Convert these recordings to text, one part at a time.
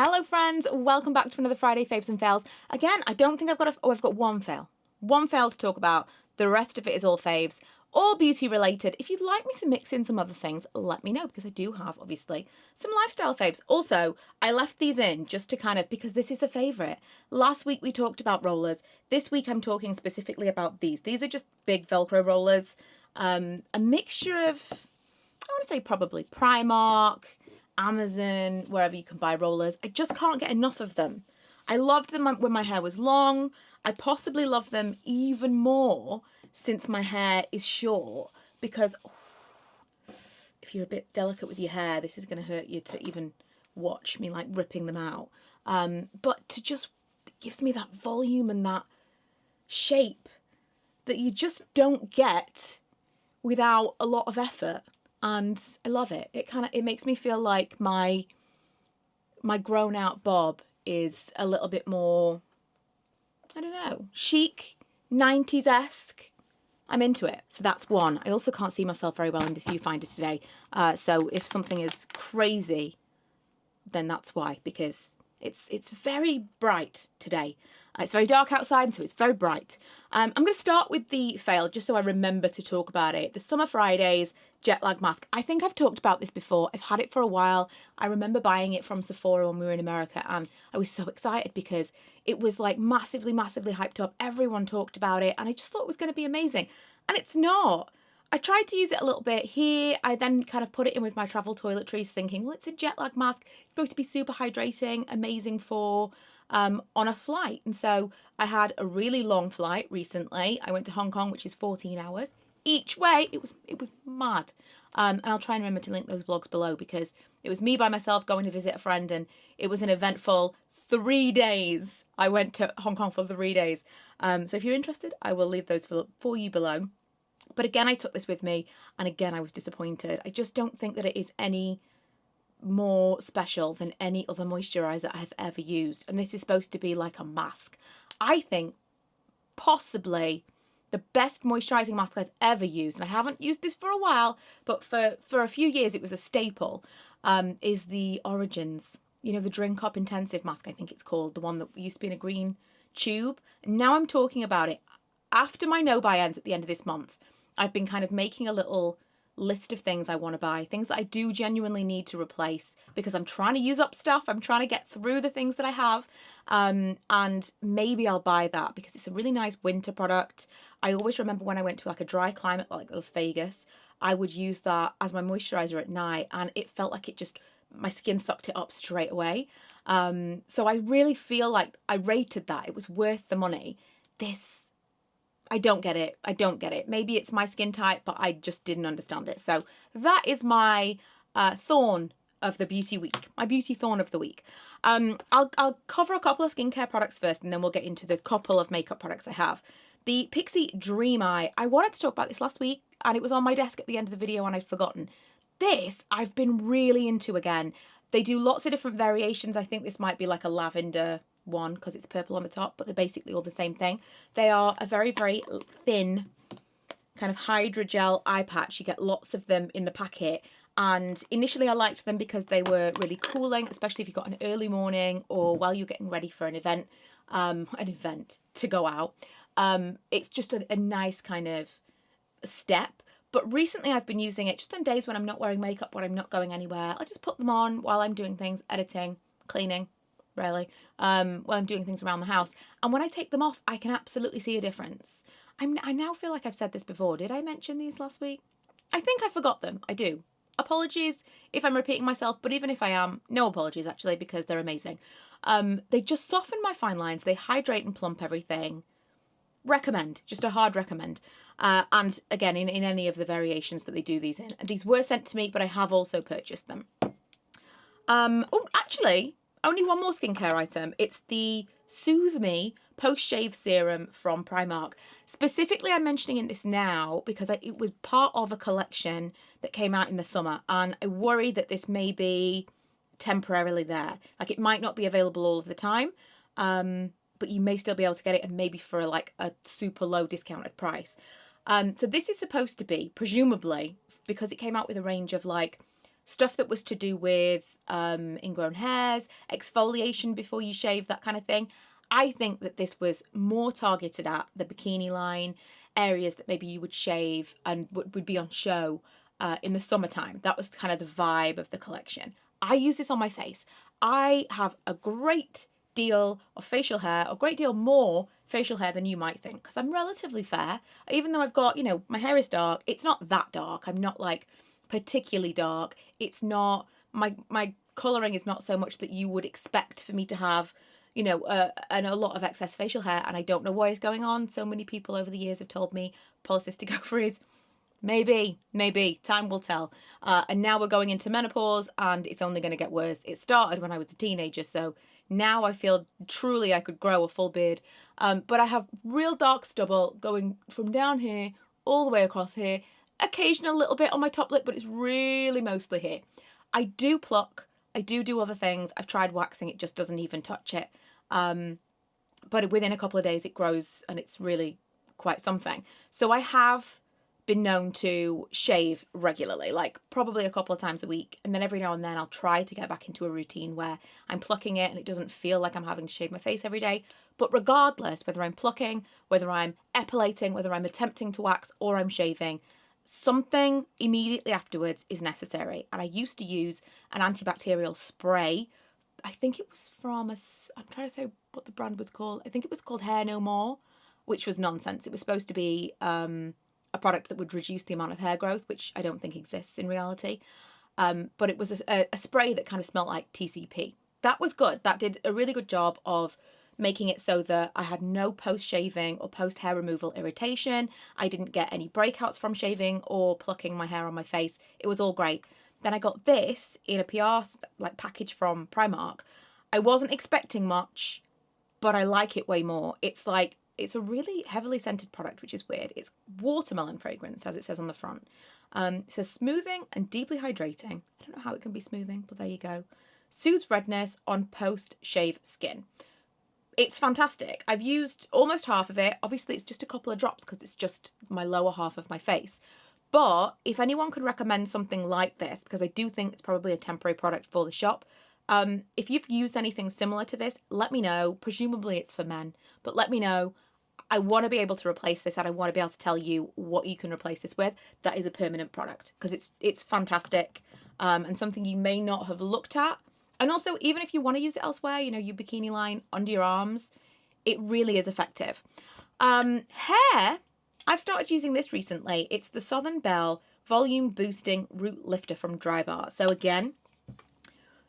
Hello friends, welcome back to another Friday Faves and Fails. Again, I don't think I've got I've got one fail. One fail to talk about. The rest of it is all faves, all beauty related. If you'd like me to mix in some other things, let me know, because I do have, obviously, some lifestyle faves. Also, I left these in just to kind of, because this is a favourite. Last week we talked about rollers. This week I'm talking specifically about these. These are just big Velcro rollers. A mixture of, I want to say probably Primark, Amazon, wherever you can buy rollers. I just can't get enough of them. I loved them when my hair was long. I possibly love them even more since my hair is short, because if you're a bit delicate with your hair, this is going to hurt you to even watch me like ripping them out. But to just, it gives me that volume and that shape that you just don't get without a lot of effort. And I love it. It makes me feel like my grown out bob is a little bit more, I don't know, chic, 90s-esque. I'm into it. So that's one. I also can't see myself very well in this viewfinder today. So if something is crazy, then that's why, because it's very bright today. It's very dark outside, so it's very bright. I'm going to start with the fail, just so I remember to talk about it. The Summer Fridays jet lag mask. I think I've talked about this before. I've had it for a while. I remember buying it from Sephora when we were in America, and I was so excited because it was like massively, massively hyped up. Everyone talked about it, and I just thought it was going to be amazing. And it's not. I tried to use it a little bit here. I then kind of put it in with my travel toiletries thinking, well, it's a jet lag mask. It's supposed to be super hydrating, amazing for on a flight. And so I had a really long flight recently. I went to Hong Kong, which is 14 hours each way. It was mad. And I'll try and remember to link those vlogs below, because it was me by myself going to visit a friend, and it was an eventful 3 days. I went to Hong Kong for 3 days. So if you're interested, I will leave those for you below. But again, I took this with me, and again, I was disappointed. I just don't think that it is any more special than any other moisturiser I have ever used. And this is supposed to be like a mask. I think possibly the best moisturising mask I've ever used, and I haven't used this for a while, but for a few years it was a staple, is the Origins. You know, the Drink Up Intensive mask, I think it's called. The one that used to be in a green tube. And now I'm talking about it. After my no-buy ends at the end of this month, I've been kind of making a little list of things I want to buy, things that I do genuinely need to replace, because I'm trying to use up stuff. I'm trying to get through the things that I have, and maybe I'll buy that because it's a really nice winter product. I always remember when I went to like a dry climate like Las Vegas, I would use that as my moisturizer at night, and it felt like it just, my skin sucked it up straight away. So I really feel like I rated that. It was worth the money. This, I don't get it. I don't get it. Maybe it's my skin type, but I just didn't understand it. So that is my thorn of the beauty week, my beauty thorn of the week. I'll cover a couple of skincare products first, and then we'll get into the couple of makeup products I have. The Pixi Dream Eye. I wanted to talk about this last week, and it was on my desk at the end of the video and I'd forgotten. This I've been really into again. They do lots of different variations. I think this might be like a lavender one because it's purple on the top, but they're basically all the same thing. They are a very, very thin kind of hydrogel eye patch. You get lots of them in the packet, and initially I liked them because they were really cooling, especially if you've got an early morning or while you're getting ready for an event to go out. It's just a nice kind of step. But recently I've been using it just on days when I'm not wearing makeup, when I'm not going anywhere. I just put them on while I'm doing things, editing, cleaning, really, while I'm doing things around the house. And when I take them off, I can absolutely see a difference. I now feel like I've said this before. Did I mention these last week? I think I forgot them. I do. Apologies if I'm repeating myself, but even if I am, no apologies actually, because they're amazing. They just soften my fine lines. They hydrate and plump everything. Recommend. Just a hard recommend. And again, in any of the variations that they do these in. And these were sent to me, but I have also purchased them. Oh, actually, only one more skincare item. It's the Soothe Me post-shave serum from Primark. Specifically, I'm mentioning this now because it was part of a collection that came out in the summer, and I worry that this may be temporarily there. Like, it might not be available all of the time, but you may still be able to get it, and maybe for like a super low discounted price. So this is supposed to be, presumably, because it came out with a range of like stuff that was to do with ingrown hairs, exfoliation before you shave, that kind of thing. I think that this was more targeted at the bikini line, areas that maybe you would shave and would be on show in the summertime. That was kind of the vibe of the collection. I use this on my face. I have a great deal of facial hair, a great deal more facial hair than you might think, because I'm relatively fair. Even though I've got, you know, my hair is dark, it's not that dark. I'm not like particularly dark. It's not, my colouring is not so much that you would expect for me to have, you know, and a lot of excess facial hair, and I don't know what is going on. So many people over the years have told me polycystic ovaries. Maybe, time will tell. And now we're going into menopause and it's only going to get worse. It started when I was a teenager, so now I feel truly I could grow a full beard. But I have real dark stubble going from down here all the way across here. Occasional little bit on my top lip, but it's really mostly here. I do pluck. I do other things. I've tried waxing. It just doesn't even touch it. But within a couple of days it grows and it's really quite something. So I have been known to shave regularly, like probably a couple of times a week, and then every now and then I'll try to get back into a routine where I'm plucking it and it doesn't feel like I'm having to shave my face every day. But regardless, whether I'm plucking, whether I'm epilating, whether I'm attempting to wax or I'm shaving, something immediately afterwards is necessary. And I used to use an antibacterial spray. I think it was from I'm trying to say what the brand was called. I think it was called Hair No More, which was nonsense. It was supposed to be a product that would reduce the amount of hair growth, which I don't think exists in reality. But it was a spray that kind of smelled like TCP. That was good. That did a really good job of making it so that I had no post-shaving or post-hair removal irritation. I didn't get any breakouts from shaving or plucking my hair on my face. It was all great. Then I got this in a PR package from Primark. I wasn't expecting much, but I like it way more. It's a really heavily scented product, which is weird. It's watermelon fragrance, as it says on the front. It says smoothing and deeply hydrating. I don't know how it can be smoothing, but there you go. Soothes redness on post-shave skin. It's fantastic. I've used almost half of it. Obviously, it's just a couple of drops because it's just my lower half of my face. But if anyone could recommend something like this, because I do think it's probably a temporary product for the shop, if you've used anything similar to this, let me know. Presumably it's for men, but let me know. I want to be able to replace this, and I want to be able to tell you what you can replace this with. That is a permanent product, because it's fantastic, and something you may not have looked at. And also, even if you want to use it elsewhere, you know, your bikini line under your arms, it really is effective. Hair, I've started using this recently. It's the Southern Belle Volume Boosting Root Lifter from Drybar. So again,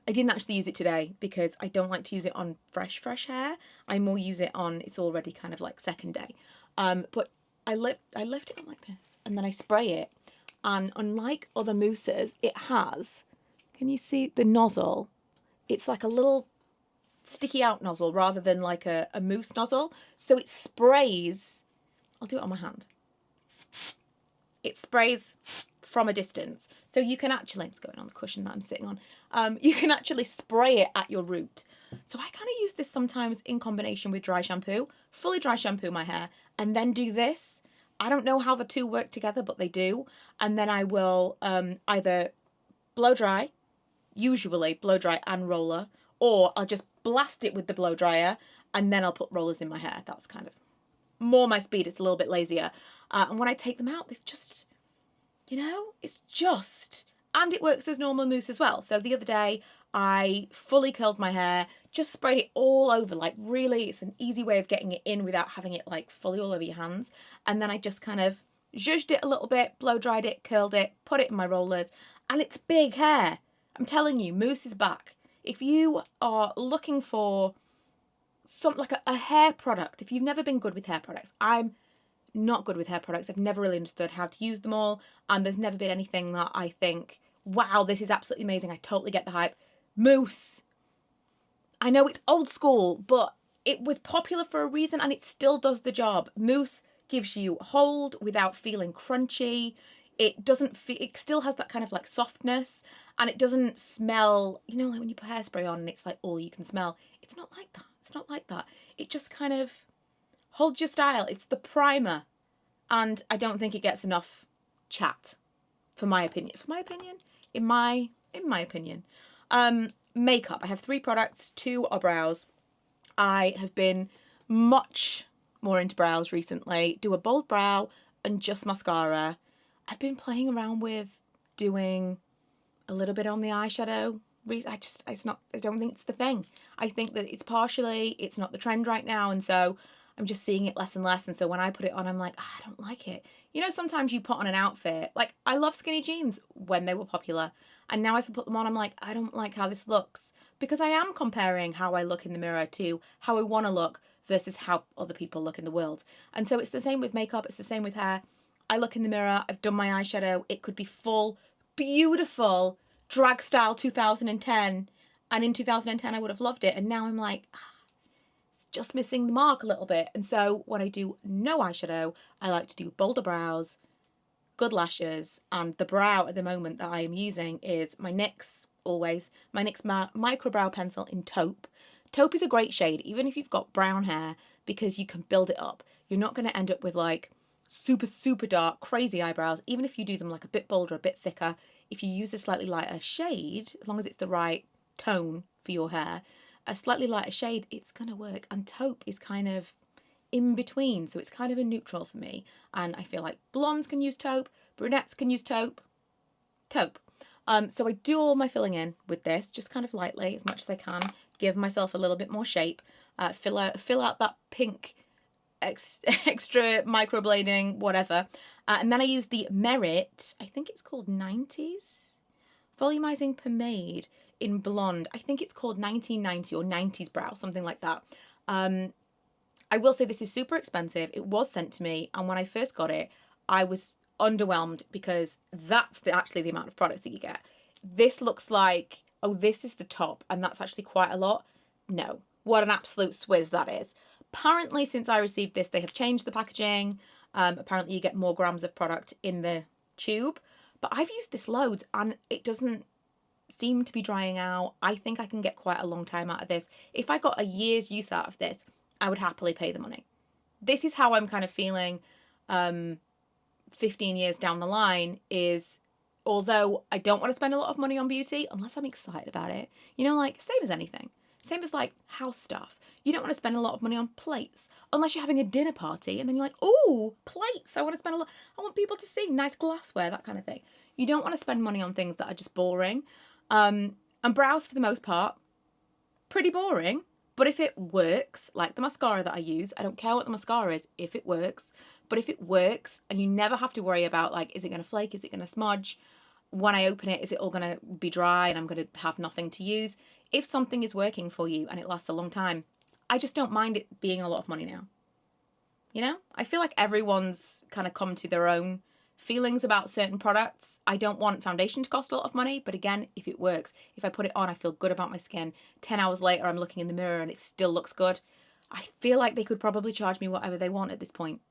I didn't actually use it today because I don't like to use it on fresh hair. I more use it on, it's already kind of like second day. But I lift it like this and then I spray it. And unlike other mousses, it has, can you see the nozzle? It's like a little sticky out nozzle rather than like a mousse nozzle. So it sprays, I'll do it on my hand. It sprays from a distance. So you can actually, it's going on the cushion that I'm sitting on. You can actually spray it at your root. So I kind of use this sometimes in combination with dry shampoo, fully dry shampoo my hair, and then do this. I don't know how the two work together, but they do. And then I will either blow dry, usually blow dry and roller, or I'll just blast it with the blow dryer and then I'll put rollers in my hair. That's kind of more my speed. It's a little bit lazier. And when I take them out, they've just, you know, it's just, and it works as normal mousse as well. So the other day I fully curled my hair, just sprayed it all over, like really, it's an easy way of getting it in without having it like fully all over your hands. And then I just kind of zhuzhed it a little bit, blow dried it, curled it, put it in my rollers, and it's big hair. I'm telling you, mousse is back. If you are looking for something like a hair product, if you've never been good with hair products, I'm not good with hair products. I've never really understood how to use them all, and there's never been anything that I think, wow, this is absolutely amazing. I totally get the hype. Mousse. I know it's old school, but it was popular for a reason and it still does the job. Mousse gives you hold without feeling crunchy. It doesn't feel, it still has that kind of like softness, and it doesn't smell, you know, like when you put hairspray on and it's like all you can smell. It's not like that. It's not like that. It just kind of holds your style. It's the primer. And I don't think it gets enough chat, for my opinion. For my opinion, in my in my opinion. Makeup. I have 3 products, 2 are brows. I have been much more into brows recently. Do a bold brow and just mascara. I've been playing around with doing a little bit on the eyeshadow. I don't think it's the thing. I think that it's not the trend right now, and so I'm just seeing it less and less. And so when I put it on, I'm like, I don't like it. You know, sometimes you put on an outfit, like I love skinny jeans when they were popular, and now if I put them on, I'm like, I don't like how this looks, because I am comparing how I look in the mirror to how I want to look versus how other people look in the world. And so it's the same with makeup, it's the same with hair. I look in the mirror, I've done my eyeshadow, it could be full, beautiful, drag style 2010, and in 2010 I would have loved it, and now I'm like, it's just missing the mark a little bit. And so when I do no eyeshadow, I like to do bolder brows, good lashes, and the brow at the moment that I am using is my NYX, always, my NYX micro brow pencil in taupe. Taupe is a great shade, even if you've got brown hair, because you can build it up. You're not going to end up with like super, super dark, crazy eyebrows, even if you do them like a bit bolder, a bit thicker. If you use a slightly lighter shade, as long as it's the right tone for your hair, a slightly lighter shade, it's going to work. And taupe is kind of in between, so it's kind of a neutral for me. And I feel like blondes can use taupe, brunettes can use taupe. So I do all my filling in with this, just kind of lightly, as much as I can, give myself a little bit more shape, fill out that pink extra microblading, whatever. And then I use the Merit, I think it's called 90s volumizing pomade in blonde. I think it's called 1990 or 90s brow, something like that. I will say this is super expensive. It was sent to me, and when I first got it, I was underwhelmed, because that's actually the amount of products that you get. This looks like, oh, this is the top, and that's actually quite a lot. No, what an absolute swizz that is. Apparently, since I received this, they have changed the packaging. Apparently, you get more grams of product in the tube. But I've used this loads, and it doesn't seem to be drying out. I think I can get quite a long time out of this. If I got a year's use out of this, I would happily pay the money. This is how I'm kind of feeling 15 years down the line, is although I don't want to spend a lot of money on beauty unless I'm excited about it, you know, like same as anything. Same as like house stuff. You don't want to spend a lot of money on plates unless you're having a dinner party and then you're like, oh, plates. I want to spend a lot. I want people to see nice glassware, that kind of thing. You don't want to spend money on things that are just boring. And brows, for the most part, pretty boring. But if it works, like the mascara that I use, I don't care what the mascara is, if it works. But if it works and you never have to worry about like, is it going to flake? Is it going to smudge? When I open it, is it all going to be dry and I'm going to have nothing to use? If something is working for you and it lasts a long time, I just don't mind it being a lot of money now. You know, I feel like everyone's kind of come to their own feelings about certain products. I don't want foundation to cost a lot of money, but again, if it works, if I put it on, I feel good about my skin. 10 hours later, I'm looking in the mirror and it still looks good. I feel like they could probably charge me whatever they want at this point.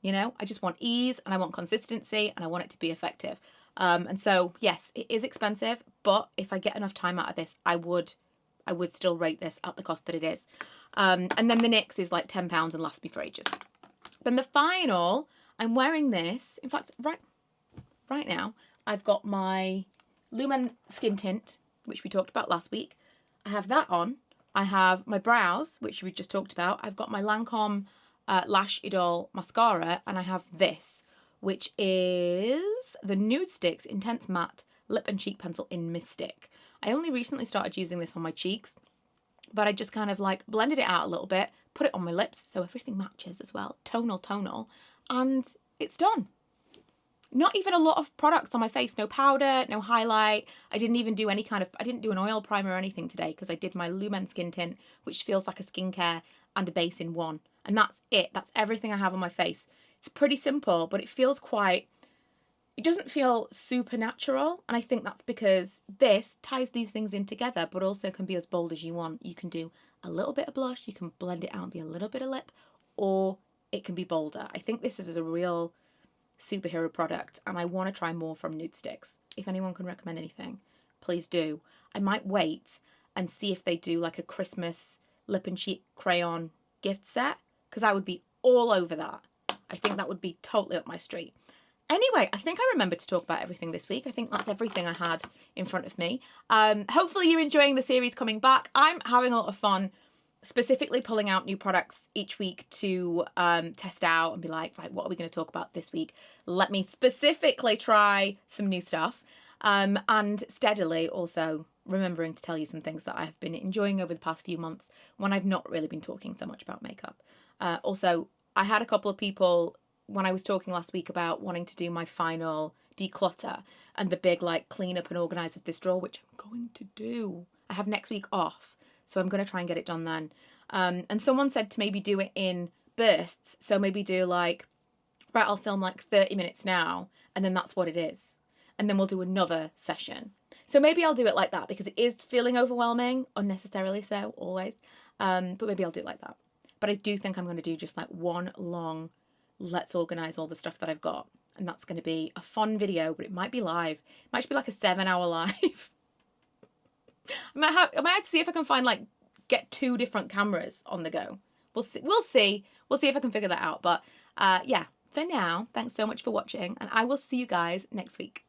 You know, I just want ease and I want consistency and I want it to be effective. And so, yes, it is expensive, but if I get enough time out of this, I would still rate this at the cost that it is. And then the NYX is like £10 and lasts me for ages. Then the final, I'm wearing this. In fact, right now, I've got my Lumen Skin Tint, which we talked about last week. I have that on. I have my brows, which we just talked about. I've got my Lancome Lash Idol mascara, and I have this, which is the Nudestix Intense Matte Lip and Cheek Pencil in Mystic. I only recently started using this on my cheeks, but I just kind of like blended it out a little bit, put it on my lips so everything matches as well, tonal, and it's done. Not even a lot of products on my face, no powder, no highlight. I didn't do an oil primer or anything today because I did my Lumen Skin Tint, which feels like a skincare and a base in one. And that's it, that's everything I have on my face. It's pretty simple, but it doesn't feel super natural. And I think that's because this ties these things in together, but also can be as bold as you want. You can do a little bit of blush, you can blend it out and be a little bit of lip, or it can be bolder. I think this is a real superhero product, and I want to try more from Nudestix. If anyone can recommend anything, please do. I might wait and see if they do like a Christmas lip and cheek crayon gift set, because I would be all over that. I think that would be totally up my street. Anyway, I think I remembered to talk about everything this week. I think that's everything I had in front of me. Hopefully you're enjoying the series coming back. I'm having a lot of fun specifically pulling out new products each week to test out and be like, right, what are we going to talk about this week? Let me specifically try some new stuff. And steadily also remembering to tell you some things that I have been enjoying over the past few months when I've not really been talking so much about makeup. Also, I had a couple of people when I was talking last week about wanting to do my final declutter and the big like clean up and organize of this drawer, which I'm going to do. I have next week off, so I'm going to try and get it done then. And someone said to maybe do it in bursts. So maybe do like, right, I'll film like 30 minutes now, and then that's what it is. And then we'll do another session. So maybe I'll do it like that because it is feeling overwhelming, unnecessarily so, always. But maybe I'll do it like that. But I do think I'm going to do just like one long, let's organise all the stuff that I've got. And that's going to be a fun video, but it might be live. It might just be like a 7-hour live. I might have to see if I can find like, get 2 different cameras on the go. We'll see. We'll see if I can figure that out. But yeah, for now, thanks so much for watching. And I will see you guys next week.